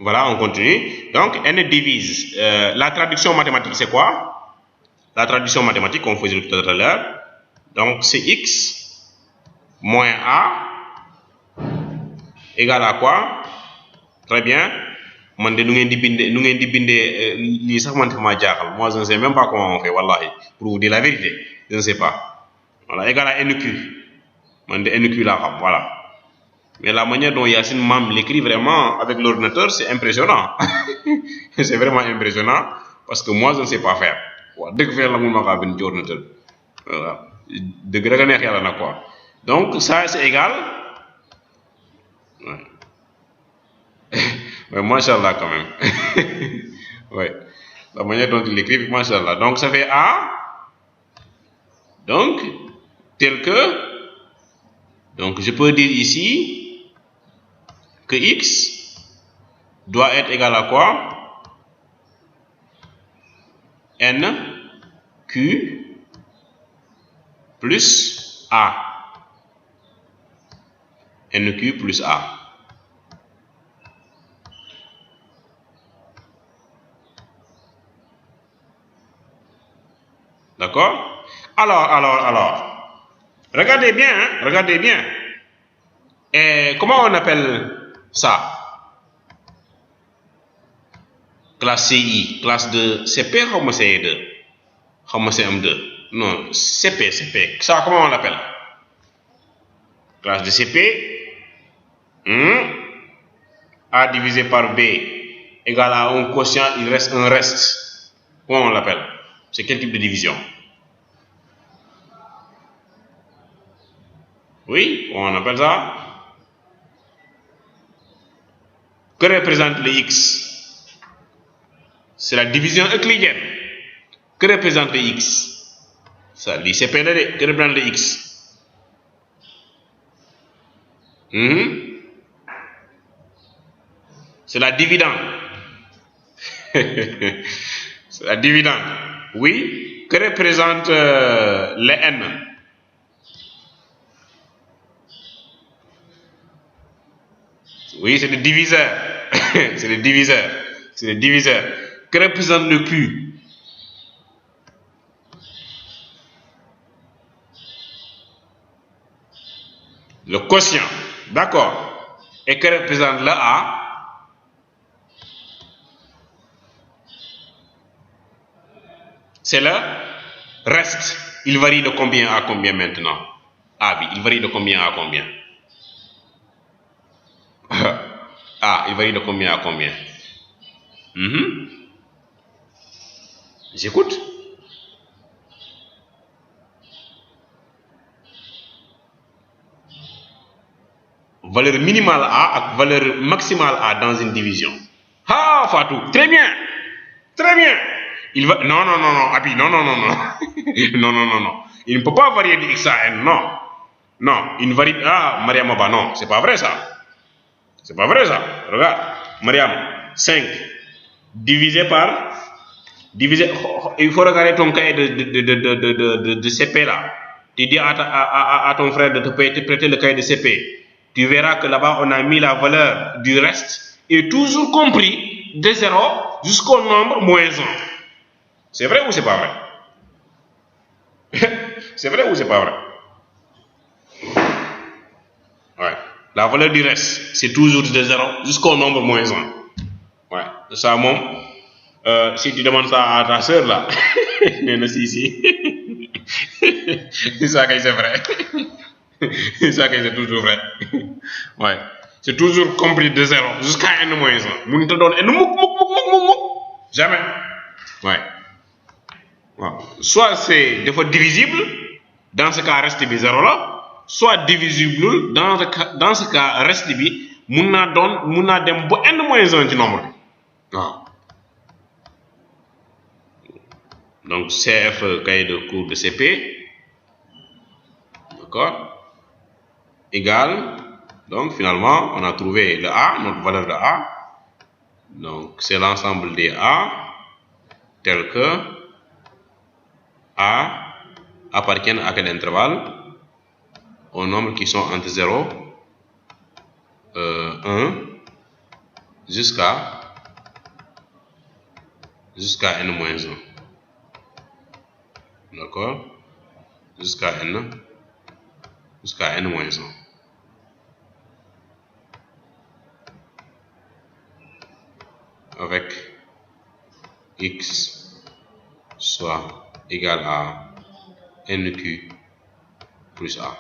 Voilà, on continue. Donc, n divise. La traduction mathématique, c'est quoi? La traduction mathématique, qu'on faisait tout à l'heure. Donc, c'est x moins a égale à quoi? Très bien. Moi, je ne sais même pas comment on fait, wallahi. Pour vous dire la vérité, je ne sais pas. Voilà, égal à NQ. NQ là, voilà. Mais la manière dont Yacine Mam l'écrit vraiment avec l'ordinateur, c'est impressionnant. C'est vraiment impressionnant parce que moi, je ne sais pas faire. Dès que faire la moule avec l'ordinateur. Voilà. Donc, ça, c'est égal. Ouais. Mais machallah quand même. Ouais. La manière dont il écrit, machallah. Donc, ça fait A. Donc, tel que. Donc, je peux dire ici que X doit être égal à quoi? N, Q, plus A. NQ plus A. D'accord? Alors. Regardez bien, hein? Regardez bien. Et comment on appelle ça? Classe CI, classe de CP, comment c'est CE2? Comment c'est M2? Non, CP. Ça, comment on l'appelle? Classe de CP. A divisé par B égale à un quotient, il reste un reste. Comment on l'appelle? C'est quel type de division? Oui, on appelle ça. Que représente le X? C'est la division euclidienne. Que représente le X? Ça, l'ICP, que représente le X? C'est la dividende. C'est la dividende. Oui. Que représente le N? Oui, c'est le diviseur. C'est le diviseur. Que représente le Q? Le quotient. D'accord. Et que représente le A? C'est le reste. Il varie de combien à combien maintenant? Ah oui, il varie de combien à combien? Ah, il varie de combien à combien? J'écoute. Valeur minimale A et valeur maximale A dans une division. Ah, Fatou, très bien. Il va... Non, Abi, non. Non. Il ne peut pas varier de X à N, non. Non, il varie... Ah, Mariam, non, c'est pas vrai ça. Regarde, Mariam, 5 divisé par... Il faut regarder ton cahier de CP là. Tu dis à ton frère de te prêter le cahier de CP. Tu verras que là-bas, on a mis la valeur du reste et toujours compris de 0 jusqu'au nombre moins 1. C'est vrai ou c'est pas vrai? C'est vrai ou c'est pas vrai? Ouais. La valeur du reste, c'est toujours de 0 jusqu'au nombre moins 1. Ouais. Ça, si tu demandes ça à ta soeur là, mais si. Ça, c'est vrai. Ça, c'est toujours vrai. Ouais. C'est toujours compris de 0 jusqu'à n moins 1. Nous te donne n jamais. Ouais. Soit c'est des fois divisible, dans ce cas reste bi 0 là, soit divisible, dans ce cas reste bi mun na dem bo n moins 1 ci nombre. Donc CF cahier de cours de CP. D'accord? Égal. Donc finalement, on a trouvé le A, notre valeur de A. Donc c'est l'ensemble des A tel que A appartiennent à quel intervalle? Aux nombres qui sont entre 0, 1 jusqu'à n-1. D'accord? Jusqu'à n-1. Avec x soit égal à nq plus a.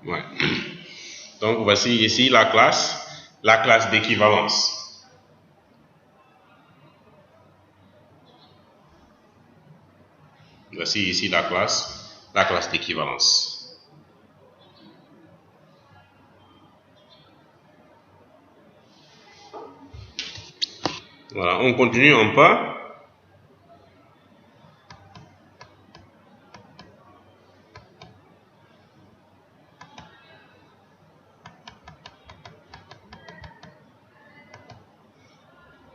Ouais. Donc voici ici la classe d'équivalence. Voici ici la classe d'équivalence. Voilà, on continue un peu.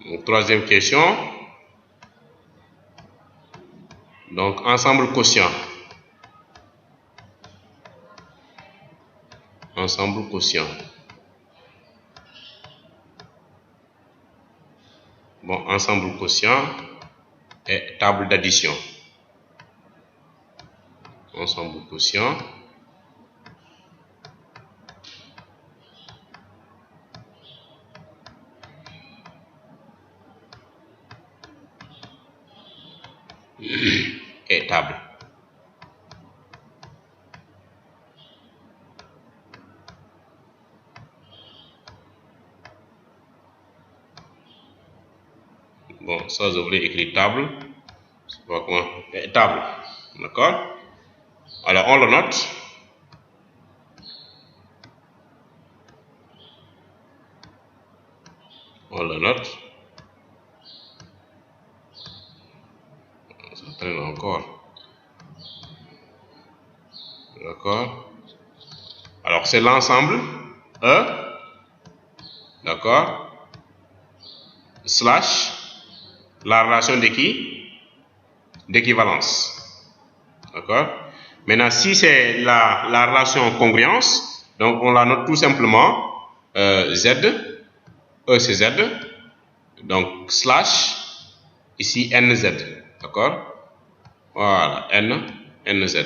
Donc, troisième question. Donc, ensemble quotient. Ensemble quotient. Bon, ensemble quotient et table d'addition. Ensemble quotient. Et table. Bon, ça je voulais écrire table. Je sais pas comment. Et table. D'accord? Alors on le note. On le note. Ça traîne encore. D'accord? Alors c'est l'ensemble E. D'accord? Slash la relation de qui? D'équivalence. D'accord? Maintenant, si c'est la relation congruence, donc on la note tout simplement Z, E c'est Z, donc slash, ici NZ. D'accord? Voilà, NZ.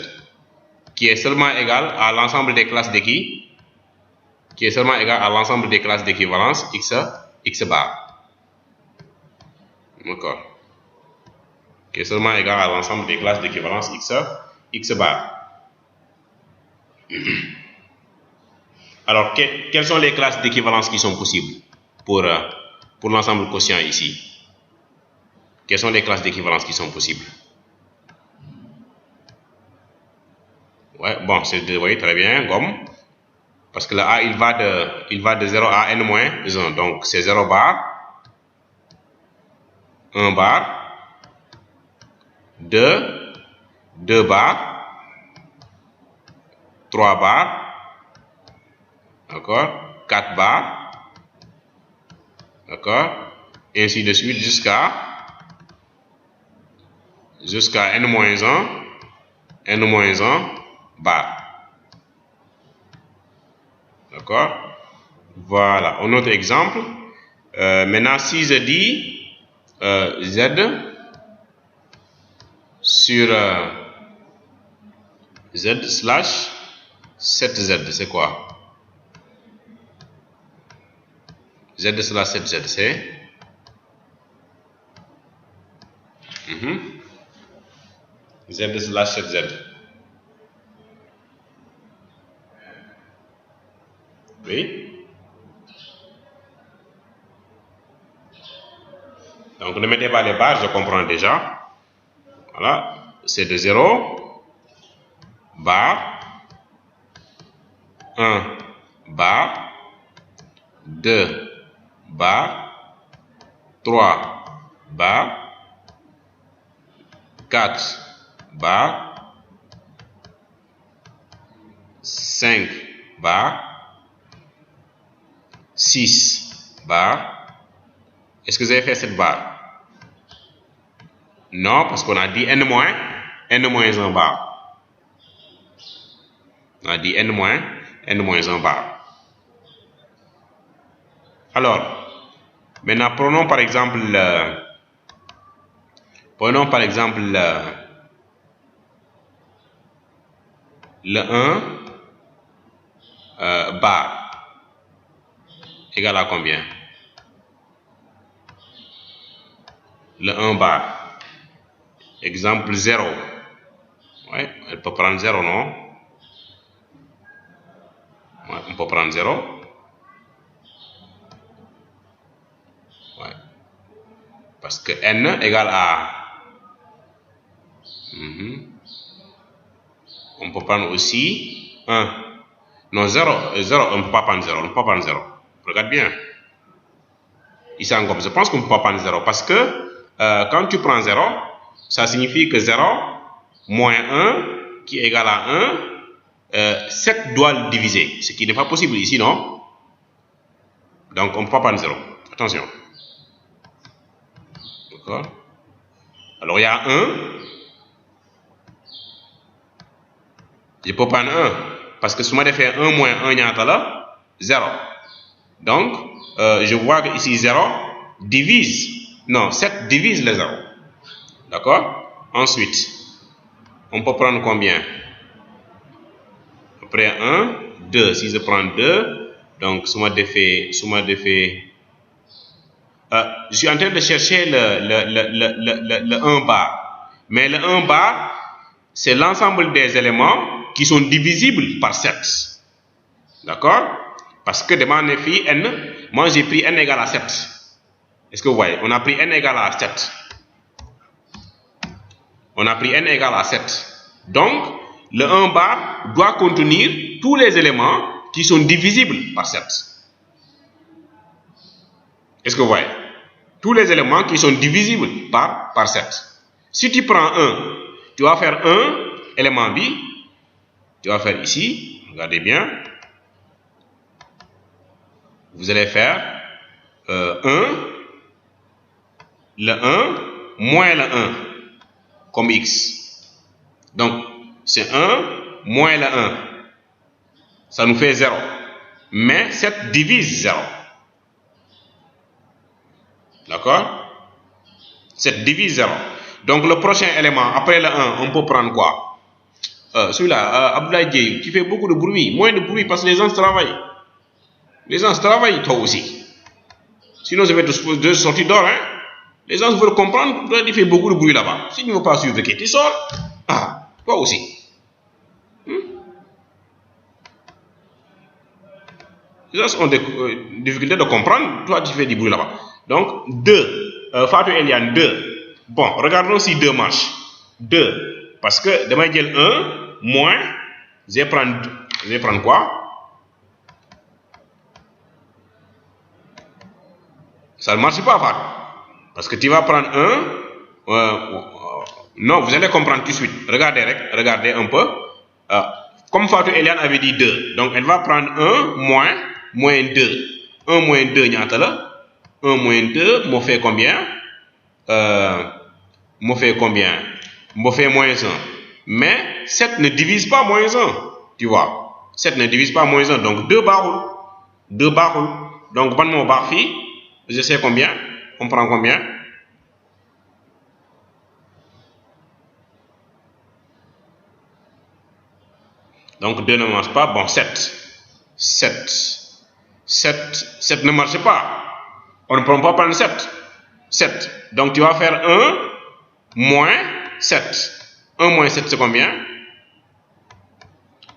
Qui est seulement égal à l'ensemble des classes de qui? Qui est seulement égal à l'ensemble des classes d'équivalence X bar. D'accord? Qui est seulement égal à l'ensemble des classes d'équivalence X bar. Alors, quelles sont les classes d'équivalence qui sont possibles pour l'ensemble quotient ici? Quelles sont les classes d'équivalence qui sont possibles? Ouais, bon, oui, très bien, gomme. Parce que là, A, il va de 0 à n-1, donc c'est 0 bar, 1 bar, 2 bar, 3 bar, d'accord, 4 bar, d'accord, et ainsi de suite jusqu'à n-1 bar. D'accord? Voilà, un autre exemple. Maintenant, si je dis Z sur Z slash 7Z, c'est quoi? Z slash 7Z, c'est Z slash 7Z. Oui. Donc ne mettez pas les barres, je comprends déjà. Voilà, c'est de 0 bar, 1 bar, 2 bar, 3 bar, 4 bar, 5 bar, 6 bar. Est-ce que vous avez fait cette barre? Non, parce qu'on a dit n-1 bar. On a dit n-1 bar. Alors, maintenant prenons par exemple le 1 bar égal à combien? Le 1 bar. Exemple 0. Ouais, elle peut prendre 0, non? Ouais, on peut prendre 0. Ouais. Parce que n égale à... On peut prendre aussi 1. Non, 0, on ne peut pas prendre 0. On ne peut pas prendre 0. Regarde bien. Ici encore, je pense qu'on ne peut pas prendre 0. Parce que quand tu prends 0, ça signifie que 0 moins 1 qui est égal à 1, 7 doit le diviser. Ce qui n'est pas possible ici, non? Donc, on ne peut pas prendre 0. Attention. D'accord? Alors, il y a 1. Je peux prendre 1. Parce que si je fais 1 moins 1, il y a 0. Donc, je vois que ici 0 divise. Non, 7 divise le 0. D'accord? Ensuite, on peut prendre combien? Après 1, 2. Si je prends 2, donc je suis en train de chercher le 1 bar. Mais le 1 bar, c'est l'ensemble des éléments qui sont divisibles par 7. D'accord? Parce que devant les filles n, moi j'ai pris n égale à 7. Est-ce que vous voyez? On a pris n égale à 7. On a pris n égale à 7. Donc, le 1 bar doit contenir tous les éléments qui sont divisibles par 7. Est-ce que vous voyez? Tous les éléments qui sont divisibles par 7. Si tu prends 1, tu vas faire 1 élément B. Tu vas faire ici, regardez bien. Vous allez faire 1, le 1 moins le 1 comme x. Donc, c'est 1 moins le 1. Ça nous fait 0. Mais 7 divise 0. D'accord? 7 divise 0. Donc, le prochain élément, après le 1, on peut prendre quoi? Celui-là, Abdoulaye Dieye, tu fais beaucoup de bruit. Moins de bruit parce que les gens travaillent. Les gens travaillent, toi aussi. Sinon, je vais te sortir dehors. Hein? Les gens veulent comprendre. Toi, tu fais beaucoup de bruit là-bas. Si tu ne veux pas suivre, tu sors. Ah, toi aussi. Les gens ont des difficultés de comprendre. Toi, tu fais du bruit là-bas. Donc, 2. Fatou Eliane, 2. Bon, regardons si 2 marche. 2. Parce que demain, il y a 1 moins. Je vais prendre quoi? Ça ne marche pas, Fatou. Parce que tu vas prendre 1. Non, vous allez comprendre tout de suite. Regardez un peu. Comme Fatou Eliane avait dit 2. Donc, elle va prendre 1 moins 2. 1 moins 2, il y a 1 moins 2, me fait combien? Me fait moins 1. Mais 7 ne divise pas moins 1. Tu vois? 7 ne divise pas moins 1. Donc, 2 barres. 2 barres. Donc, bon mot barre fille. Je sais combien? On prend combien? Donc 2 ne marche pas. Bon, 7. 7 ne marche pas. On ne peut pas prendre 7. 7. Donc tu vas faire 1 moins 7. 1 moins 7, c'est combien?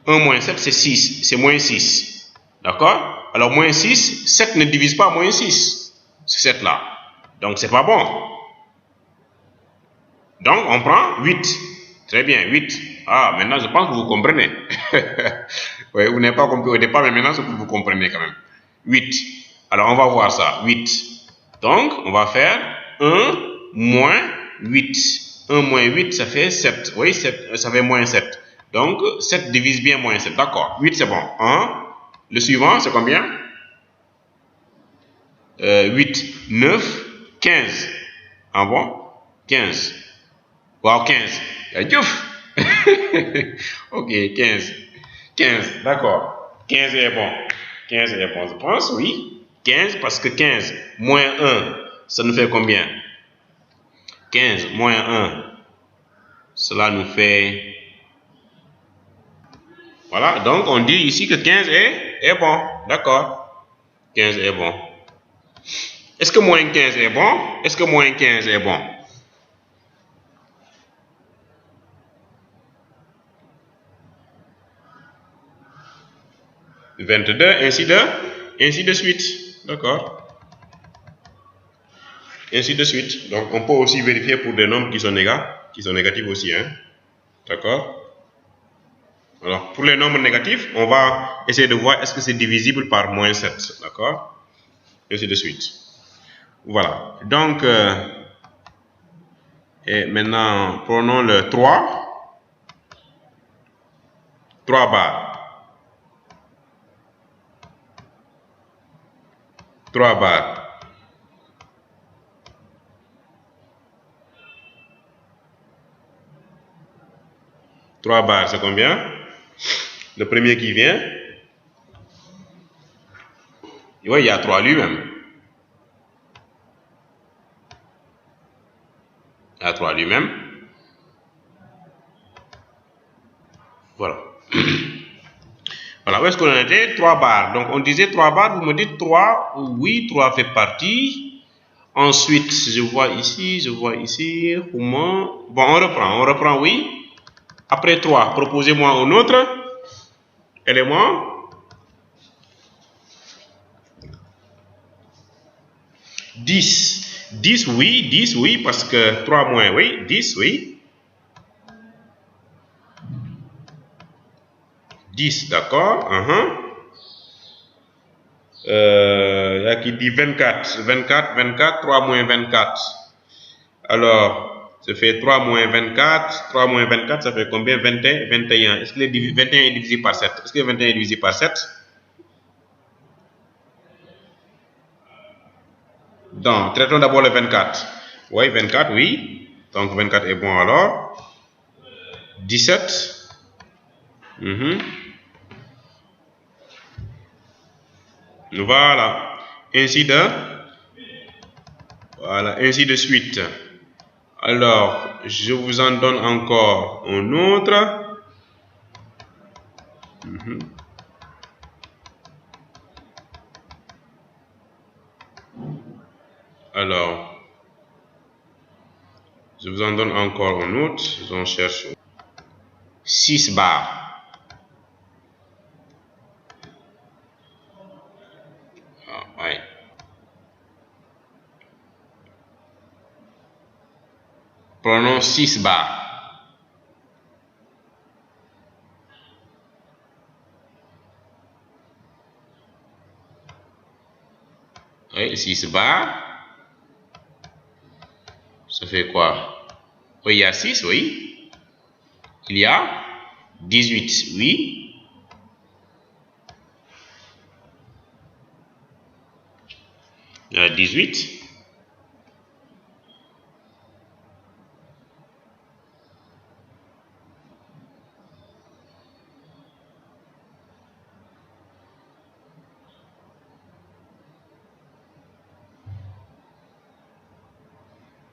1 moins 7, c'est 6. C'est moins 6. D'accord? Alors moins 6, 7 ne divise pas moins 6. C'est 7 là. Donc c'est pas bon. Donc on prend 8. Très bien, 8. Ah, maintenant je pense que vous comprenez. Oui, vous n'avez pas compris au départ, mais maintenant vous comprenez quand même. 8. Alors on va voir ça. 8. Donc on va faire 1 moins 8. 1 moins 8, ça fait 7. Oui, 7, ça fait moins 7. Donc 7 divise bien moins 7. D'accord. 8, c'est bon. 1. Le suivant, c'est combien? 8, 9, 15. Ah bon? 15. Wow, 15. Ok, 15. 15, d'accord. 15 est bon. 15 est bon, je pense, oui. 15, parce que 15 moins 1, ça nous fait combien? 15 moins 1, cela nous fait... Voilà, donc on dit ici que 15 est bon, d'accord. 15 est bon. Est-ce que moins 15 est bon? Est-ce que moins 15 est bon? « 22, ainsi de suite. D'accord. Ainsi de suite. Donc, on peut aussi vérifier pour des nombres qui sont négatifs aussi. Hein? D'accord. Alors, pour les nombres négatifs, on va essayer de voir est-ce que c'est divisible par moins 7. D'accord. Ainsi de suite. Voilà. Donc, et maintenant, prenons le 3. 3 barres. 3 barres. 3 barres, c'est combien? Le premier qui vient. Oui, il y a 3 lui-même. Il y a 3 lui-même. Voilà. Voilà, où est-ce qu'on en était? 3 barres. Donc, on disait 3 barres, vous me dites 3. Oui, 3 fait partie. Ensuite, je vois ici. Comment? Bon, on reprend, oui. Après 3, proposez-moi un autre élément. 10. 10, oui, parce que 3 moins, oui. 10, oui. 10, d'accord. Il y a qui dit 24. 24, 3 moins 24. Alors, ça fait 3 moins 24. 3 moins 24, ça fait combien? 21. 21. Est-ce que 21 est divisé par 7? Est-ce que 21 est divisé par 7? Donc, traitons d'abord le 24. Oui, 24, oui. Donc, 24 est bon alors. 17. Voilà. Ainsi de suite. Alors, je vous en donne encore un autre. Alors, je vous en donne encore un autre. On cherche 6 barres. Ouais. Prenons 6 barres. Oui, 6 barres. Ça fait quoi? Oui, il y a 6, oui. Il y a 18, oui. Il y a 18.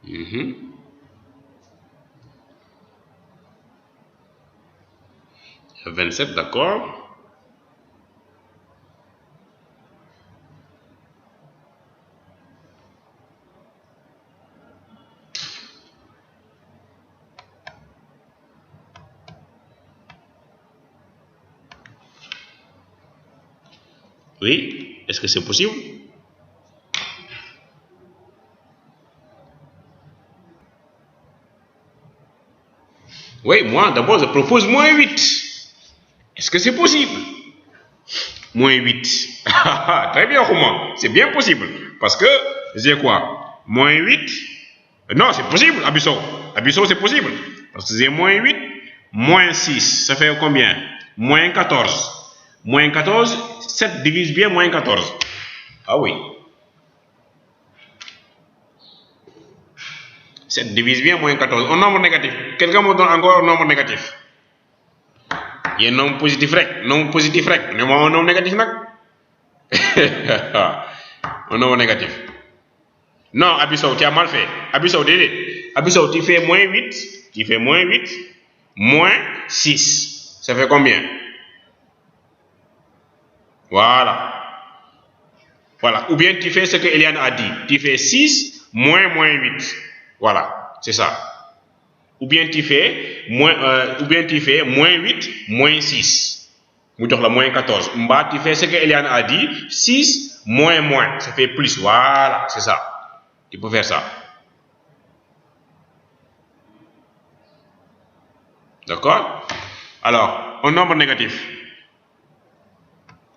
Il y a 27, d'accord. Oui, est-ce que c'est possible? Oui, moi, d'abord, je propose moins 8. Est-ce que c'est possible? Moins 8. Très bien, Romain. C'est bien possible. Parce que, j'ai quoi? Moins 8. Non, c'est possible, Abisso. Abisso, c'est possible. Parce que j'ai moins 8, moins 6. Ça fait combien? Moins 14. Moins 14, 7 divise bien moins 14. Ah oui. 7 divise bien moins 14. Un nombre négatif. Quelqu'un me donne encore un nombre négatif? yéen nombre positif rek ne ma un nombre négatif nag un nombre négatif non Abisow tu as mal fait Abisow déedéet Abisow tu fais moins 8 moins 6 ça fait combien voilà ou bien tu fais ce que Eliane a dit tu fais 6 moins 8 voilà c'est ça ou bien tu fais moins 8 moins 6 mu jox la moins 14 mbaa tu fais ce que Eliane a dit 6 moins ça fait plus voilà c'est ça tu peux faire ça d'accord alors un nombre négatif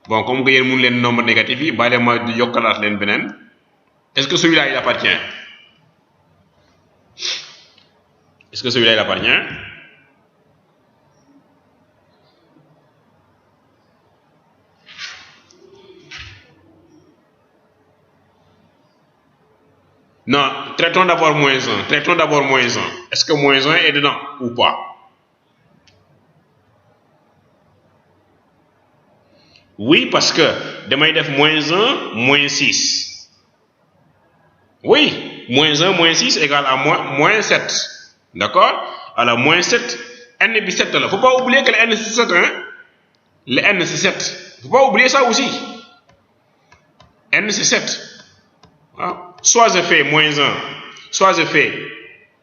bon comme que yéen mun leen nombre négatif yi bàyyi ma yokkalaat leen beneen est-ce que celui-là il appartient non traitons d'abord moins 1 est-ce que moins 1 est dedans ou pas oui parce que damay def moins 1 moins 6 oui moins 1 moins 6 égale à moins 7 d'accord alors moins 7 n bi 7 la faut pas oublier que le n c'est 7 hein le n c'est 7 faut pas oublier ça aussi n c'est 7 ah. Soit je fais moins 1 soit je fais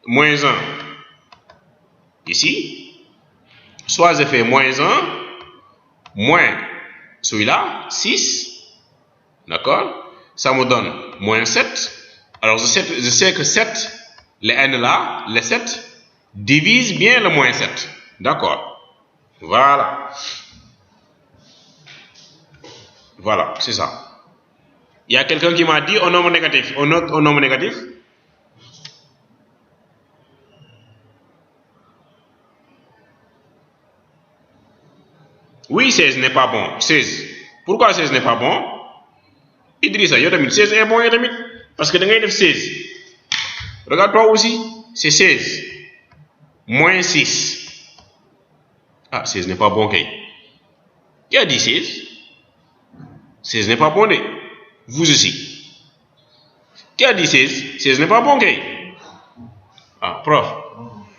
moins 1 ici soit je fais moins 1 moins celui-là 6 d'accord ça me donne moins 7 alors je sais que 7 le n là le 7 divise bien le moins 7 d'accord voilà c'est ça il y a quelqu'un qui m'a dit un nombre négatif un nombre négatif oui 16 n'est pas bon 16 pourquoi 16 n'est pas bon Idrissa yow tamit 16 est bon yow tamit parce que da ngay def 16 regarde toi aussi c'est 16 moins 6 ah 16 n'est pas bon kay qui a dit 16 16 n'est pas bon de vous aussi qui a dit 16 16 n'est pas bon kay ah prof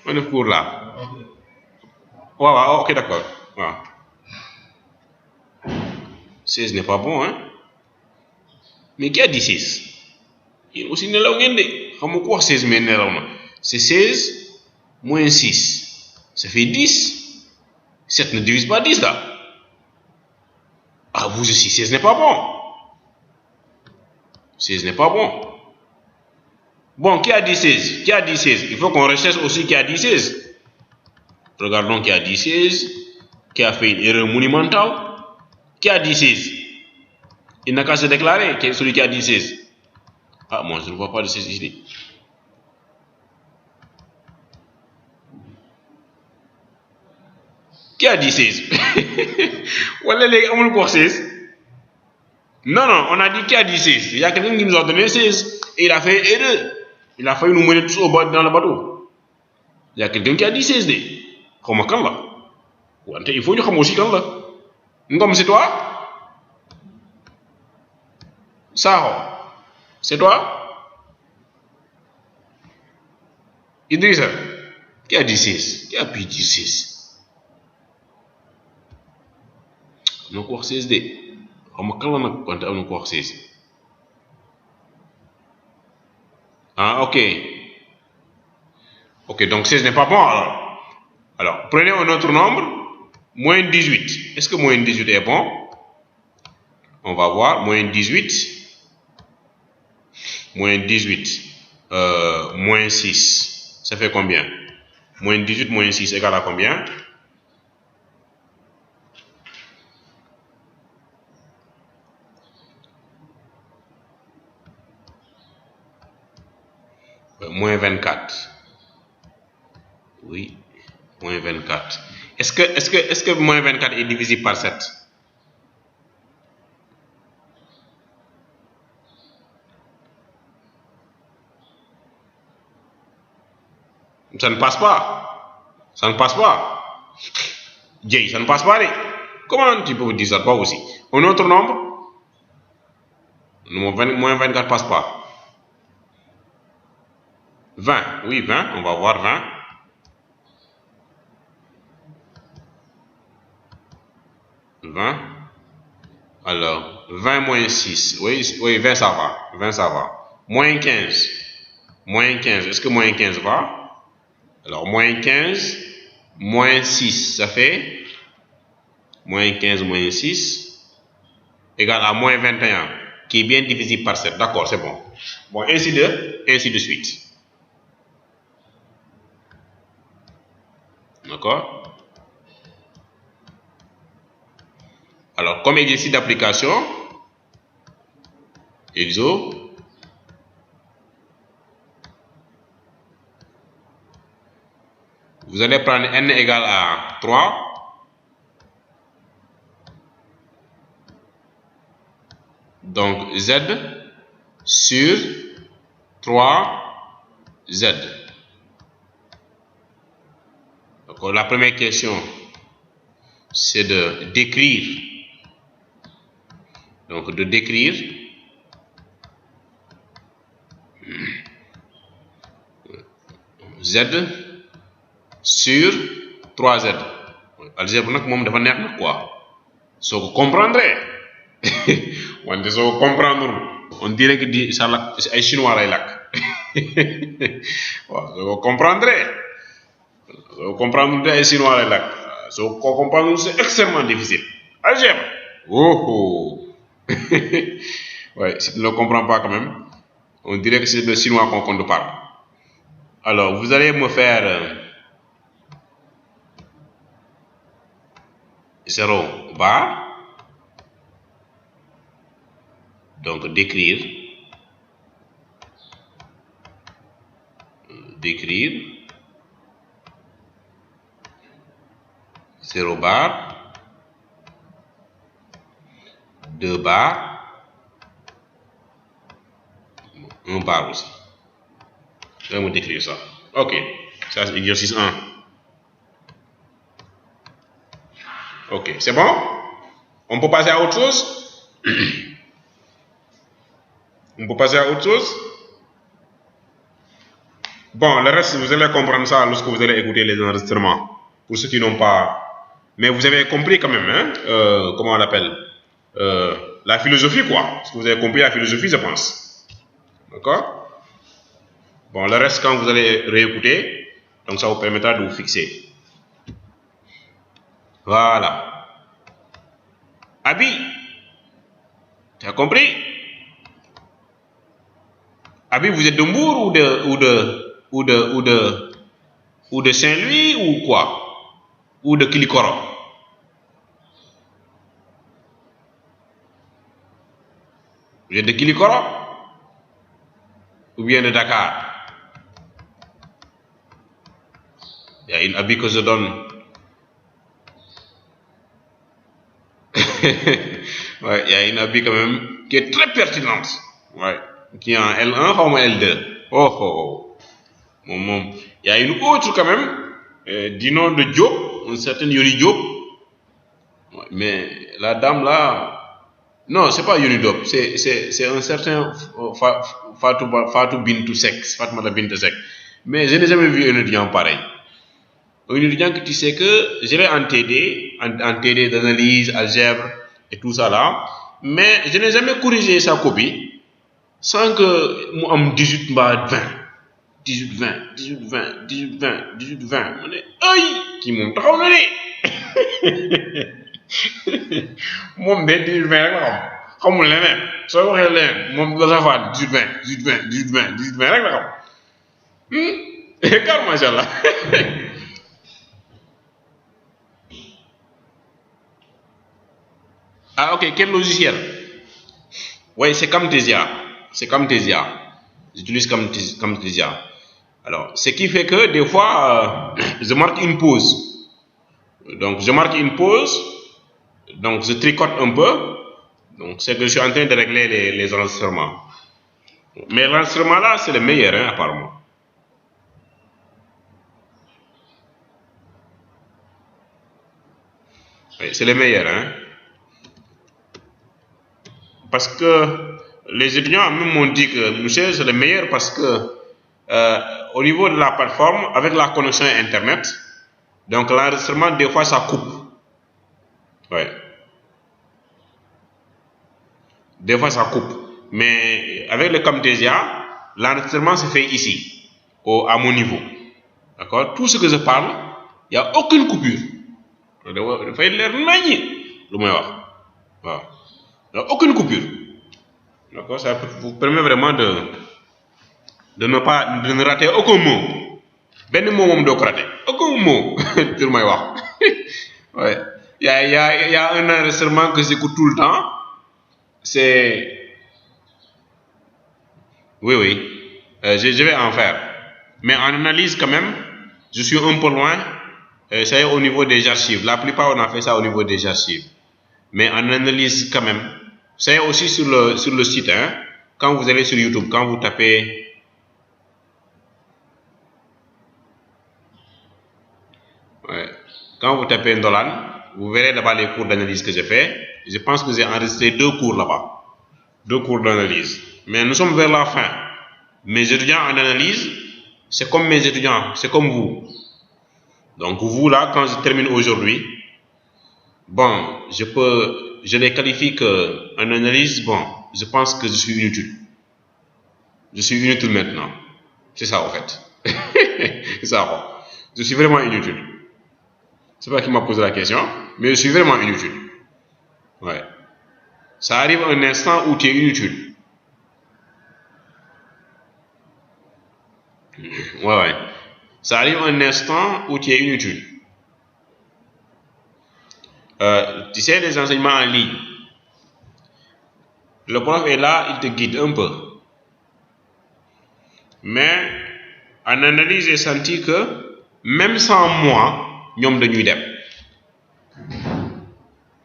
on est cours là waaw ok d'accord waaw 16 n'est pas bon hein mais qui a dit 16 yéen aussi nelaw ngeen de xam nga ku wax 16 mais nelaw na c'est 16 moins 6 ça fait 10 7 ne divise pas 10 là ah vous aussi 16 n'est pas bon 16 n'est pas bon bon qui a dit 16 il faut qu'on recherche aussi qui a dit 16 regardons qui a dit 16 qui a fait une erreur monumentale qui a dit 16 il n'a qu'à se déclarer que celui qui a dit 16 ah moi je ne vois pas de 16 ici qui a dit 16 wala léegi amul ko wax 16 non on a dit qui a dit 16 il y a quelqu'un qui nous a donné 16 et il a fait erreur il a failli nous mener tous dans le bateau il y a quelqu'un qui a dit 16 de xaw ma kan la wante il faut ñu xam aussi kan la Ngom c'est toi Sakho c'est toi Idrissa qui a dit 16 qui a pu dire 16 am na ko wax 16 de xaw ma kan la nag wante am na ko wax 16 ah ok donc 16 n'est pas bon alors prenez un autre nombre moins 18 est-ce que moins 18 est bon on va voir moins 18 moins 6 ça fait combien moins 18 moins 6 égale à combien moins 24 oui moins 24 est-ce que moins 24 est divisible par 7 ça ne passe pas J, ça ne passe pas. Comment tu peux dire ça pas aussi? Un autre nombre? Moins 24 passe pas. 20, oui, 20, on va voir 20. 20. Alors, 20 moins 6. Oui, 20 ça va. 20 ça va. Moins 15. Moins 15. Est-ce que moins 15 va? Alors, moins 15, moins 6, ça fait moins 15 moins 6 égale à moins 21, qui est bien divisible par 7. D'accord, c'est bon. Bon, ainsi de suite. D'accord? Alors, comme exercice d'application, exo, vous allez prendre n égale à 3. Donc, z sur 3z. Donc, la première question, c'est de décrire. Donc, de décrire z sur 3z. Algèbre nag moom dafa neex nag quoi. Soo ko comprendre wante soo ko comprendre on dirait que di sa lakk ay chinois lay lakk waaw soo ko comprendre di ay chinois lay lakk soo ko comprendre c'est extrêmement difficile. Algèbre, oh ouais, si tu ne le comprends pas quand même, on dirait que c'est le chinois qu'on te parle. Alors, vous allez me faire 0 bar, donc décrire 0 bar, 2 bar, 1 bar aussi. Je vais me décrire ça. Ok, ça c'est exercice 1. Ok, c'est bon? On peut passer à autre chose? On peut passer à autre chose? Bon, le reste, vous allez comprendre ça lorsque vous allez écouter les enregistrements. Pour ceux qui n'ont pas... Mais vous avez compris quand même, hein? Comment on l'appelle? La philosophie, quoi. Parce que vous avez compris la philosophie, je pense. D'accord? Bon, le reste, quand vous allez réécouter, donc ça vous permettra de vous fixer. Voilà. Abi, tu as compris? Abi, vous êtes de Mbour ou de Saint-Louis ou quoi? Ou de Kilikoro? Vous êtes de Kilikoro? Ou bien de Dakar? Il y a une Abi que je donne. Ouais, il y a une Abi quand même qui est très pertinente. Ouais. Qui est en L1 ou en L2. Oh. Il y a une autre quand même, du nom de Diop, une certaine Yoni Diop. Ouais, mais la dame là, non, c'est pas Yoni Diop, c'est un certain Fatou Bintou Sek, Fatmata Bintou Sek. Mais je n'ai jamais vu un étudiant pareil. Un étudiant que tu sais que je l'ai en TD d'analyse, algèbre et tout ça là, mais je n'ai jamais corrigé sa copie sans que moi am 18 mbaa 20. 18 20 ma ne ay kii moom taxaw na de moom de 18 20 rek la xam xamul leneen soo waxee leneen moom la safaat 18 20 rek la xam car macha allah. Ah ok, quel logiciel? Oui, c'est Camtasia. J'utilise Camtasia. Alors, ce qui fait que des fois, je marque une pause. Donc, donc je tricote un peu. Donc, c'est que je suis en train de régler les enregistrements. Mais l'enregistrement là, c'est le meilleur, hein, apparemment. Oui, c'est les meilleurs, hein. Parce que les étudiants même m'ont dit que monsieur, c'est le meilleur parce que au niveau de la plateforme, avec la connexion Internet, donc l'enregistrement, des fois, ça coupe. Ouais. Des fois, ça coupe. Mais avec le Camtasia, l'enregistrement se fait ici, à mon niveau. D'accord? Tout ce que je parle, il n'y a aucune coupure. Il faut l'air magnifique, le meilleur. Voilà. Il n'y a aucune coupure. D'accord? Ça vous permet vraiment de ne rater aucun mot. Ben mot, on doit rater. Aucun mot. Sur le meilleur. Ouais. Il y a un enregistrement que j'écoute tout le temps. C'est. Oui, oui. Je vais en faire. Mais en analyse, quand même, je suis un peu loin. Ça y est au niveau des archives. La plupart, on a fait ça au niveau des archives. Mais en analyse, quand même. Ça y est aussi sur le site. Hein. Quand vous allez sur YouTube, quand vous tapez. Ouais. Quand vous tapez Ndolan, vous verrez là-bas les cours d'analyse que j'ai fait. Je pense que j'ai enregistré 2 cours là-bas. 2 cours d'analyse. Mais nous sommes vers la fin. Mes étudiants en analyse, c'est comme mes étudiants, c'est comme vous. Donc vous là, quand je termine aujourd'hui, bon, je les qualifie qu'en analyse, bon, je pense que je suis inutile. Je suis inutile maintenant. C'est ça en fait. C'est ça. Je suis vraiment inutile. C'est pas qui m'a posé la question, mais je suis vraiment inutile. Ouais. Ça arrive un instant où tu es inutile. Ouais. Ça arrive un instant où tu es inutile. Tu sais, les enseignements en ligne, le prof est là, il te guide un peu. Mais en analyse, j'ai senti que même sans moi, ñoom dañuy dem.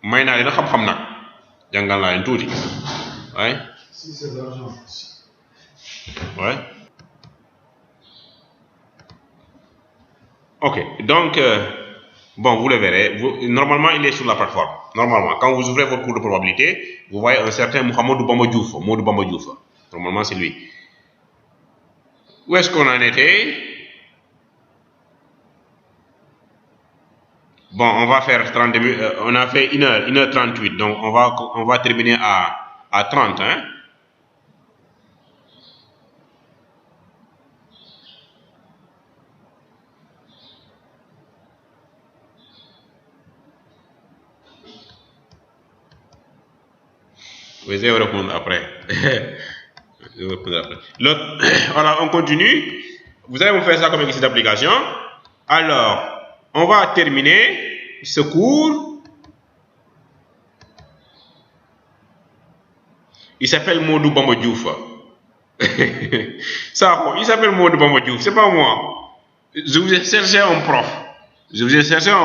may naa leen xam-xam nag jàngal naa leen tuuti ouais. Si c'est l'argent aussi. Ouais. Ok, donc bon, vous le verrez. Normalement, il est sur la plateforme. Normalement, quand vous ouvrez votre cours de probabilité, vous voyez un certain Mohamedou Bamba Diouf. Normalement, c'est lui. Où est-ce qu'on en était? Bon, on va faire 30 minutes. On a fait 1h38. Donc, on va terminer à 30. Hein? Oui, je vais répondre après. Voilà, on continue. Vous allez me faire ça comme exercice d'application. Alors, on va terminer ce cours. Il s'appelle Modou Bamba Diouf. Ça, il s'appelle Modou Bamba Diouf, c'est pas moi. Je vous ai cherché un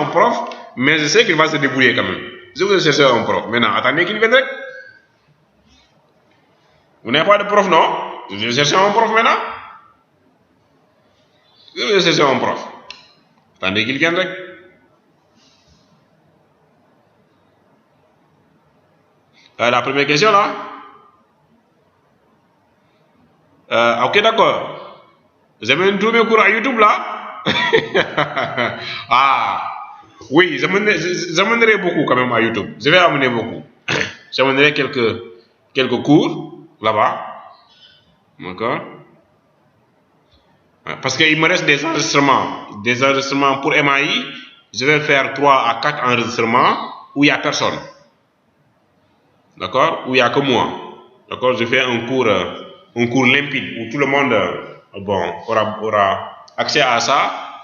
prof. Mais je sais qu'il va se débrouiller quand même. Je vous ai cherché un prof. Maintenant, attendez qu'il vienne. Vous n'avez pas de prof, non? Je vais chercher un prof maintenant. Je vais chercher un prof. Attendez qu'il vienne. La première question là. Ok, d'accord. Vous avez trouvé un cours à YouTube là? Ah, oui, j'amènerai beaucoup quand même à YouTube. Je vais amener beaucoup. J'amènerai quelques cours là-bas. D'accord? Parce qu'il me reste des enregistrements. Des enregistrements pour MAI. Je vais faire 3 à 4 enregistrements où il n'y a personne. D'accord? Où il n'y a que moi. D'accord? Je fais un cours limpide où tout le monde aura accès à ça.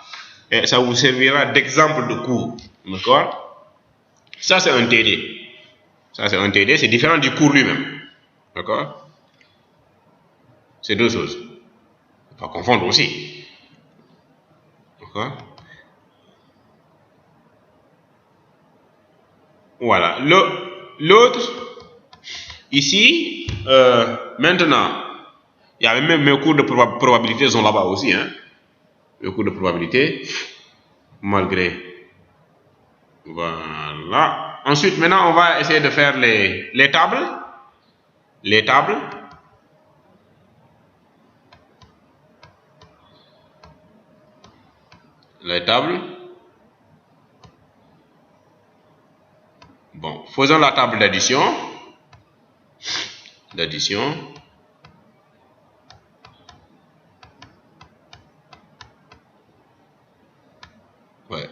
Et ça vous servira d'exemple de cours. D'accord? Ça, c'est un TD. C'est différent du cours lui-même. D'accord? C'est 2 choses. Il ne faut pas confondre aussi. D'accord? Voilà. L'autre, ici, maintenant, il y a même mes cours de probabilité sont là-bas aussi. Hein? Les cours de probabilité, malgré. Voilà. Ensuite, maintenant, on va essayer de faire les tables. Les tables. Les tables. Bon, faisons la table d'addition. Ouais.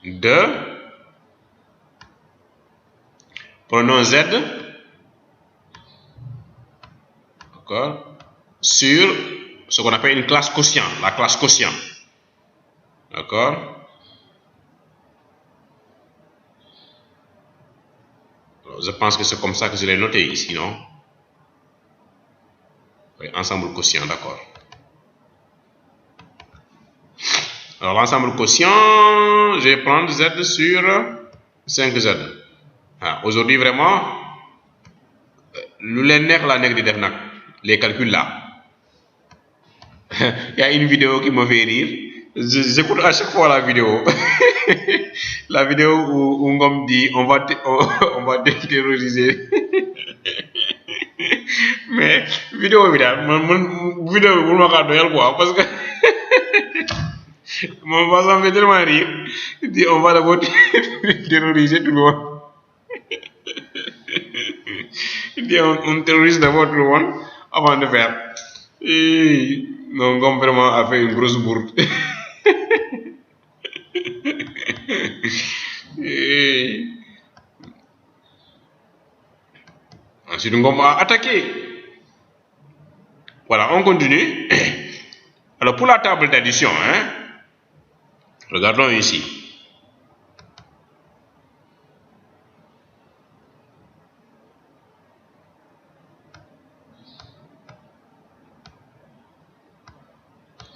2. Prenons Z. D'accord. Sur ce qu'on appelle une classe quotient. La classe quotient. D'accord. Je pense que c'est comme ça que je l'ai noté ici, non? Oui, ensemble quotient, d'accord. Alors, l'ensemble quotient, je vais prendre Z sur 5Z. Ah, aujourd'hui, vraiment, les calculs là. Il y a une vidéo qui me fait rire. J'écoute à chaque fois la vidéo. La vidéo où Ngom dit on va terroriser. Mais vidéo bi daal vidéo bi bul ma xaar doyal quoi parce que mon ça me fait tellement rire. Il dit on va d'abord terroriser tout le monde. Il dit on terrorise d'abord tout le monde avant de faire. Et non, Ngom vraiment a fait une grosse bourde. Et ensuite Ngom a attaqué. Voilà, on continue. Alors pour la table d'addition, hein, regardons ici.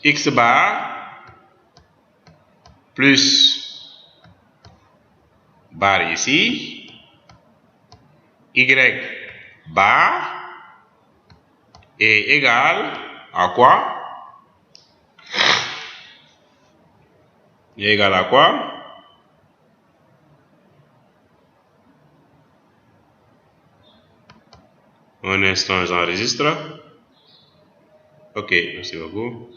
X bar plus bar ici, Y bar est égal à quoi? Est égal à quoi? Un instant, j'enregistre. Ok, merci beaucoup.